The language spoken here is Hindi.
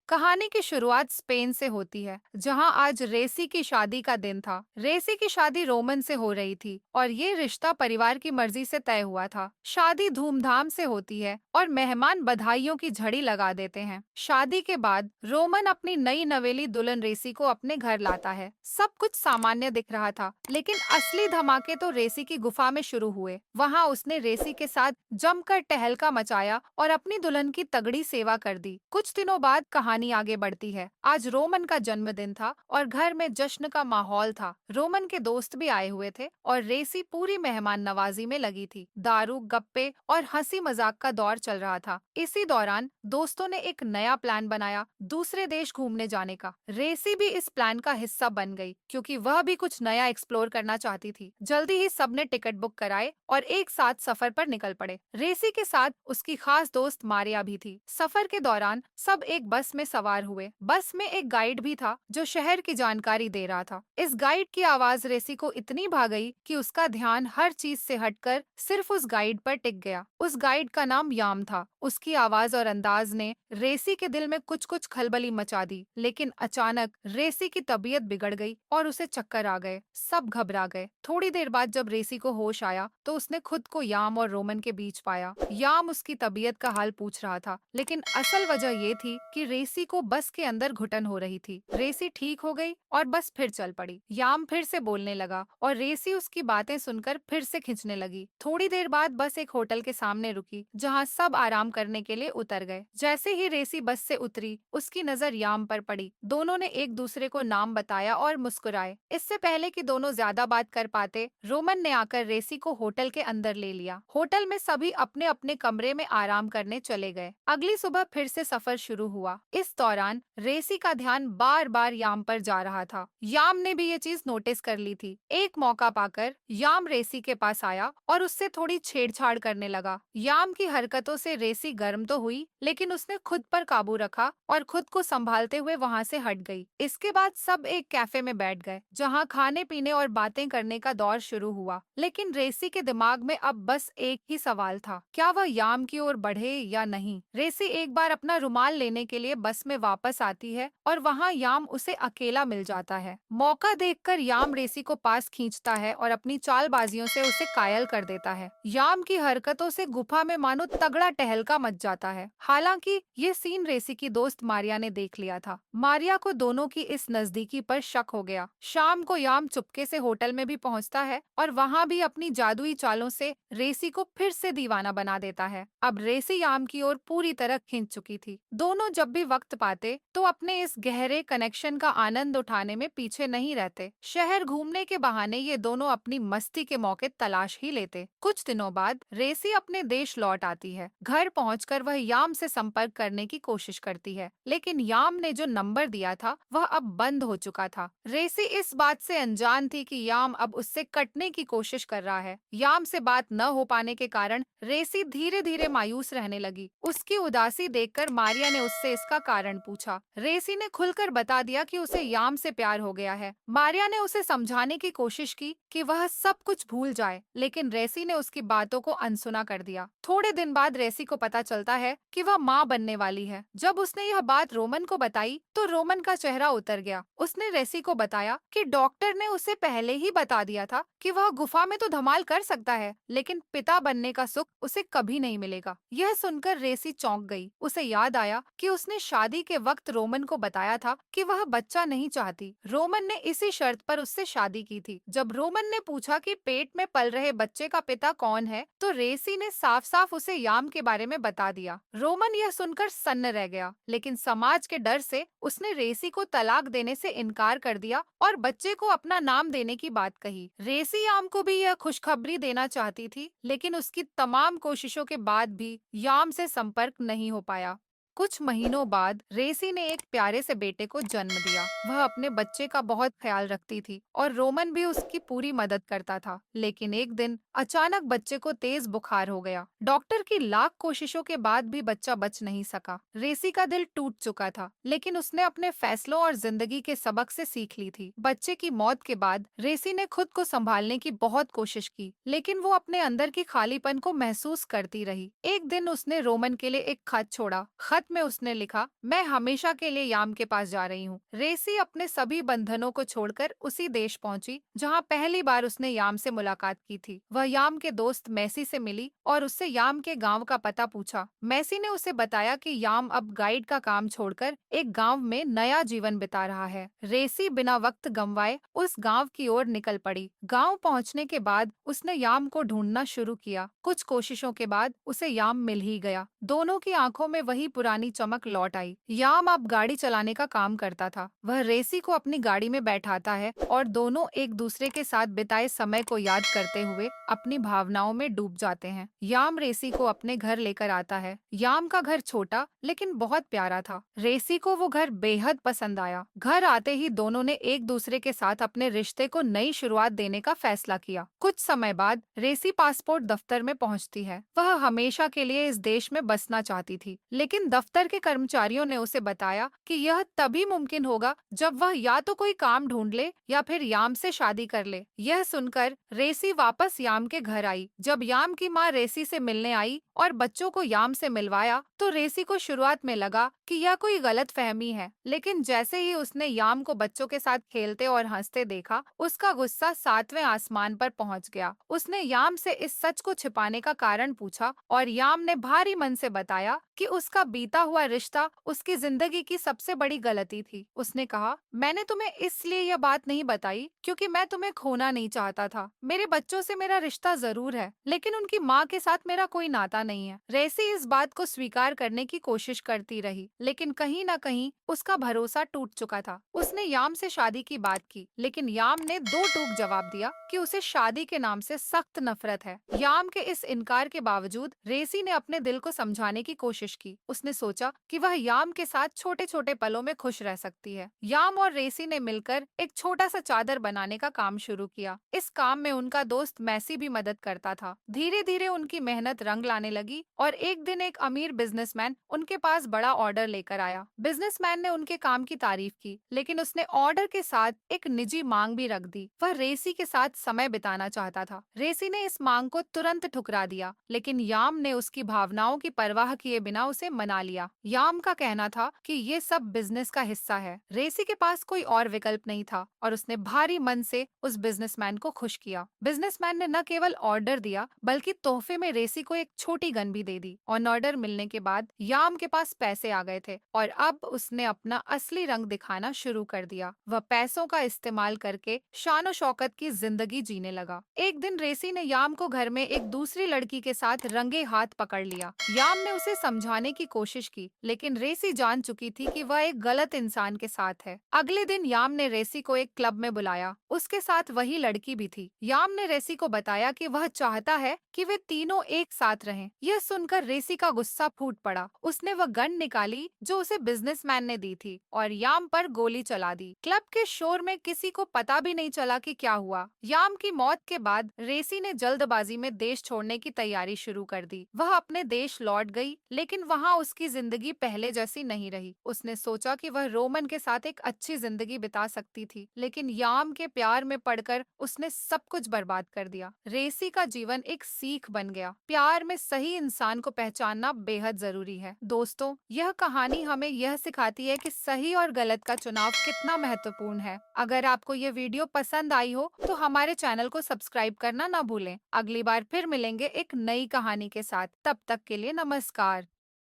कहानी की शुरुआत स्पेन से होती है, जहां आज रेसी की शादी का दिन था। रेसी की शादी रोमन से हो रही थी और ये रिश्ता परिवार की मर्जी से तय हुआ था। शादी धूमधाम से होती है और मेहमान बधाइयों की झड़ी लगा देते हैं। शादी के बाद रोमन अपनी नई नवेली दुल्हन रेसी को अपने घर लाता है। सब कुछ सामान्य दिख रहा था, लेकिन असली धमाके तो रेसी की गुफा में शुरू हुए। वहां उसने रेसी के साथ जमकर टहलका मचाया और अपनी दुल्हन की तगड़ी सेवा कर दी। कुछ दिनों बाद कहानी आगे बढ़ती है। आज रोमन का जन्मदिन था और घर में जश्न का माहौल था। रोमन के दोस्त भी आए हुए थे और रेसी पूरी मेहमान नवाजी में लगी थी। दारू, गप्पे और हंसी मजाक का दौर चल रहा था। इसी दौरान दोस्तों ने एक नया प्लान बनाया, दूसरे देश घूमने जाने का। रेसी भी इस प्लान का हिस्सा बन गई, क्योंकि वह भी कुछ नया एक्सप्लोर करना चाहती थी। जल्दी ही सबने टिकट बुक कराए और एक साथ सफर पर निकल पड़े। रेसी के साथ उसकी खास दोस्त मारिया भी थी। सफर के दौरान सब एक बस में सवार हुए। बस में एक गाइड भी था जो शहर की जानकारी दे रहा था। इस गाइड की आवाज रेसी को इतनी भा गई कि उसका ध्यान हर चीज से हटकर सिर्फ उस गाइड पर टिक गया। उस गाइड का नाम याम था। उसकी आवाज और अंदाज ने रेसी के दिल में कुछ कुछ खलबली मचा दी। लेकिन अचानक रेसी की तबीयत बिगड़ गई और उसे चक्कर आ गए। सब घबरा गए। थोड़ी देर बाद जब रेसी को होश आया तो उसने खुद को याम और रोमन के बीच पाया। याम उसकी तबीयत का हाल पूछ रहा था, लेकिन असल वजह ये थी कि रेसी को बस के अंदर घुटन हो रही थी। रेसी ठीक हो गई और बस फिर चल पड़ी। याम फिर से बोलने लगा और रेसी उसकी बातें सुनकर फिर से खिंचने लगी। थोड़ी देर बाद बस एक होटल के सामने रुकी, जहाँ सब आराम करने के लिए उतर गए। जैसे ही रेसी बस से उतरी, उसकी नजर याम पर पड़ी। दोनों ने एक दूसरे को नाम बताया और मुस्कुराए। इससे पहले कि दोनों ज्यादा बात कर पाते, रोमन ने आकर रेसी को होटल के अंदर ले लिया। होटल में सभी अपने अपने कमरे में आराम करने चले गए। अगली सुबह फिर से सफर शुरू हुआ। इस दौरान रेसी का ध्यान बार बार याम पर जा रहा था। याम ने भी ये चीज नोटिस कर ली थी। एक मौका पाकर याम रेसी के पास आया और उससे थोड़ी छेड़छाड़ करने लगा। याम की हरकतों से रेसी गर्म तो हुई, लेकिन उसने खुद पर काबू रखा और खुद को संभालते हुए वहां से हट गई। इसके बाद सब एक कैफे में बैठ गए, जहां खाने पीने और बातें करने का दौर शुरू हुआ। लेकिन रेसी के दिमाग में अब बस एक ही सवाल था, क्या वह याम की ओर बढ़े या नहीं। रेसी एक बार अपना रुमाल लेने के लिए बस में वापस आती है और वहां याम उसे अकेला मिल जाता है। मौका देखकर याम रेसी को पास खींचता है और अपनी चालबाजियों से उसे कायल कर देता है। याम की हरकतों से गुफा में मानो तगड़ा टहलका मच जाता है। हालांकि ये सीन रेसी की दोस्त मारिया ने देख लिया था। मारिया को दोनों की इस नजदीकी पर शक हो गया। शाम को याम चुपके से होटल में भी पहुंचता है और वहां भी अपनी जादुई चालों से रेसी को फिर से दीवाना बना देता है। अब रेसी याम की ओर पूरी तरह खींच चुकी थी। दोनों जब भी वक्त पाते तो अपने इस गहरे कनेक्शन का आनंद उठाने में पीछे नहीं रहते। शहर घूमने के बहाने ये दोनों अपनी मस्ती के मौके तलाश ही लेते। कुछ दिनों बाद रेसी अपने देश लौट आती है। घर पहुंचकर वह याम से संपर्क करने की कोशिश करती है, लेकिन याम ने जो नंबर दिया था वह अब बंद हो चुका था। रेसी इस बात से अनजान थी कि याम अब उससे कटने की कोशिश कर रहा है। याम से बात न हो पाने के कारण रेसी धीरे धीरे मायूस रहने लगी। उसकी उदासी देखकर मारिया ने उससे इसका कारण पूछा। रेसी ने खुलकर बता दिया कि उसे याम से प्यार हो गया है। मारिया ने उसे समझाने की कोशिश की कि वह सब कुछ भूल जाए, लेकिन रेसी ने उसकी बातों को अनसुना कर दिया। थोड़े दिन बाद रेसी को पता चलता है कि वह माँ बनने वाली है। जब उसने यह बात रोमन को बताई तो रोमन का चेहरा उतर गया। उसने रेसी को बताया कि डॉक्टर ने उसे पहले ही बता दिया था कि वह गुफा में तो धमाल कर सकता है, लेकिन पिता बनने का सुख उसे कभी नहीं मिलेगा। यह सुनकर रेसी चौंक गई। उसे याद आया कि उसने शादी के वक्त रोमन को बताया था कि वह बच्चा नहीं चाहती। रोमन ने इसी शर्त पर उससे शादी की थी। जब रोमन ने पूछा कि पेट में पल रहे बच्चे का पिता कौन है, तो रेसी ने साफ साफ उसे याम के बारे में बता दिया। रोमन यह सुनकर सन्न रह गया, लेकिन समाज के डर से उसने रेसी को तलाक देने से इनकार कर दिया और बच्चे को अपना नाम देने की बात कही। रेसी याम को भी यह खुशखबरी देना चाहती थी, लेकिन उसकी तमाम कोशिशों के बाद भी याम से संपर्क नहीं हो पाया। कुछ महीनों बाद रेसी ने एक प्यारे से बेटे को जन्म दिया। वह अपने बच्चे का बहुत ख्याल रखती थी और रोमन भी उसकी पूरी मदद करता था। लेकिन एक दिन अचानक बच्चे को तेज बुखार हो गया। डॉक्टर की लाख कोशिशों के बाद भी बच्चा बच नहीं सका। रेसी का दिल टूट चुका था, लेकिन उसने अपने फैसलों और जिंदगी के सबक से सीख ली थी। बच्चे की मौत के बाद रेसी ने खुद को संभालने की बहुत कोशिश की, लेकिन वो अपने अंदर की खालीपन को महसूस करती रही। एक दिन उसने रोमन के लिए एक खत छोड़ा। खत में उसने लिखा, मैं हमेशा के लिए याम के पास जा रही हूँ। रेसी अपने सभी बंधनों को छोड़कर उसी देश पहुंची जहाँ पहली बार उसने याम से मुलाकात की थी। वह याम के दोस्त मैसी से मिली और उससे याम के गांव का पता पूछा। मैसी ने उसे बताया कि याम अब गाइड का काम छोड़कर एक गांव में नया जीवन बिता रहा है। रेसी बिना वक्त गंवाए उस गांव की ओर निकल पड़ी। गांव पहुंचने के बाद उसने याम को ढूंढना शुरू किया। कुछ कोशिशों के बाद उसे याम मिल ही गया। दोनों की आंखों में वही पुरानी चमक लौट आई। याम अब गाड़ी चलाने का काम करता था। वह रेसी को अपनी गाड़ी में बैठाता है और दोनों एक दूसरे के साथ बिताए समय को याद करते हुए अपनी भावनाओं में डूब जाते हैं। याम रेसी को अपने घर लेकर आता है। याम का घर छोटा लेकिन बहुत प्यारा था। रेसी को वो घर बेहद पसंद आया। घर आते ही दोनों ने एक दूसरे के साथ अपने रिश्ते को नई शुरुआत देने का फैसला किया। कुछ समय बाद रेसी पासपोर्ट दफ्तर में पहुंचती है। वह हमेशा के लिए इस देश में बसना चाहती थी, लेकिन दफ्तर के कर्मचारियों ने उसे बताया कि यह तभी मुमकिन होगा जब वह या तो कोई काम ढूंढ ले या फिर याम से शादी कर ले। यह सुनकर रेसी वापस याम के घर आई। जब याम की माँ रेसी से मिलने आई और बच्चों को याम से मिलवाया तो रेसी को शुरुआत में लगा कि यह कोई गलत फहमी है, लेकिन जैसे ही उसने याम को बच्चों के साथ खेलते और हंसते देखा, उसका गुस्सा 7वें आसमान पर पहुंच गया। उसने याम से इस सच को छिपाने का कारण पूछा और याम ने भारी मन से बताया कि उसका बीता हुआ रिश्ता उसकी जिंदगी की सबसे बड़ी गलती थी। उसने कहा, मैंने तुम्हें इसलिए यह बात नहीं बताई क्योंकि मैं तुम्हें खोना नहीं चाहता था। मेरे बच्चों से मेरा रिश्ता जरूर है, लेकिन उनकी माँ के साथ मेरा कोई नाता नहीं है। रेसी इस बात को स्वीकार करने की कोशिश करती रही, लेकिन कहीं न कहीं उसका भरोसा टूट चुका था। उसने याम से शादी की बात की, लेकिन याम ने दो टूक जवाब दिया कि उसे शादी के नाम से सख्त नफरत है। याम के इस इनकार के बावजूद रेसी ने अपने दिल को समझाने की कोशिश की। उसने सोचा कि वह याम के साथ छोटे छोटे पलों में खुश रह सकती है। याम और रेसी ने मिलकर एक छोटा सा चादर बनाने का काम शुरू किया। इस काम में उनका दोस्त मैसी भी मदद करता था। धीरे धीरे उनकी मेहनत रंग लाने लगी और एक दिन एक अमीर बिजनेसमैन उनके पास बड़ा ऑर्डर लेकर आया। बिजनेसमैन ने उनके काम की तारीफ की, लेकिन उसने ऑर्डर के साथ एक निजी मांग भी रख दी। वह रेसी के साथ समय बिताना चाहता था। रेसी ने इस मांग को तुरंत ठुकरा दिया, लेकिन याम ने उसकी भावनाओं की परवाह किए बिना उसे मना लिया। याम का कहना था कि ये सब बिजनेस का हिस्सा है। रेसी के पास कोई और विकल्प नहीं था और उसने भारी मन से उस बिजनेसमैन को खुश किया। बिजनेसमैन ने न केवल ऑर्डर दिया बल्कि तोहफे में रेसी को एक छोटी गन भी दे दी। और ऑर्डर मिलने के बाद याम के पास पैसे आ गए थे और अब उसने अपना असली रंग दिखाना शुरू कर दिया। वह पैसों का इस्तेमाल करके शानो शौकत की जिंदगी जीने लगा। एक दिन रेसी ने याम को घर में एक दूसरी लड़की के साथ रंगे हाथ पकड़ लिया। याम ने उसे समझाने की कोशिश की, लेकिन रेसी जान चुकी थी कि वह एक गलत इंसान के साथ है। अगले दिन याम ने रेसी को एक क्लब में बुलाया। उसके साथ वही लड़की भी थी। याम ने रेसी को बताया कि वह चाहता है कि वे तीनों एक साथ रहें। यह सुनकर रेसी का गुस्सा फूट पड़ा। उसने वह गन निकाली जो उसे बिजनेसमैन ने दी थी और याम पर गोली चला दी। क्लब के शोर में किसी को पता भी नहीं चला कि क्या हुआ। याम की मौत के बाद रेसी ने जल्दबाजी में देश छोड़ने की तैयारी शुरू कर दी। वह अपने देश लौट गई, लेकिन वहाँ उसकी जिंदगी पहले जैसी नहीं रही। उसने सोचा कि वह रोमन के साथ एक अच्छी जिंदगी बिता सकती थी, लेकिन याम के प्यार में पड़कर उसने सब कुछ बर्बाद कर दिया। रेसी का जीवन एक सीख बन गया। प्यार में सही इंसान को पहचानना बेहद जरूरी है। दोस्तों, यह कहानी हमें यह सिखाती है कि सही और गलत का चुनाव कितना महत्वपूर्ण है। अगर आपको ये वीडियो पसंद आई हो तो हमारे चैनल को सब्सक्राइब करना ना भूलें। अगली बार फिर मिलेंगे एक नई कहानी के साथ। तब तक के लिए नमस्कार।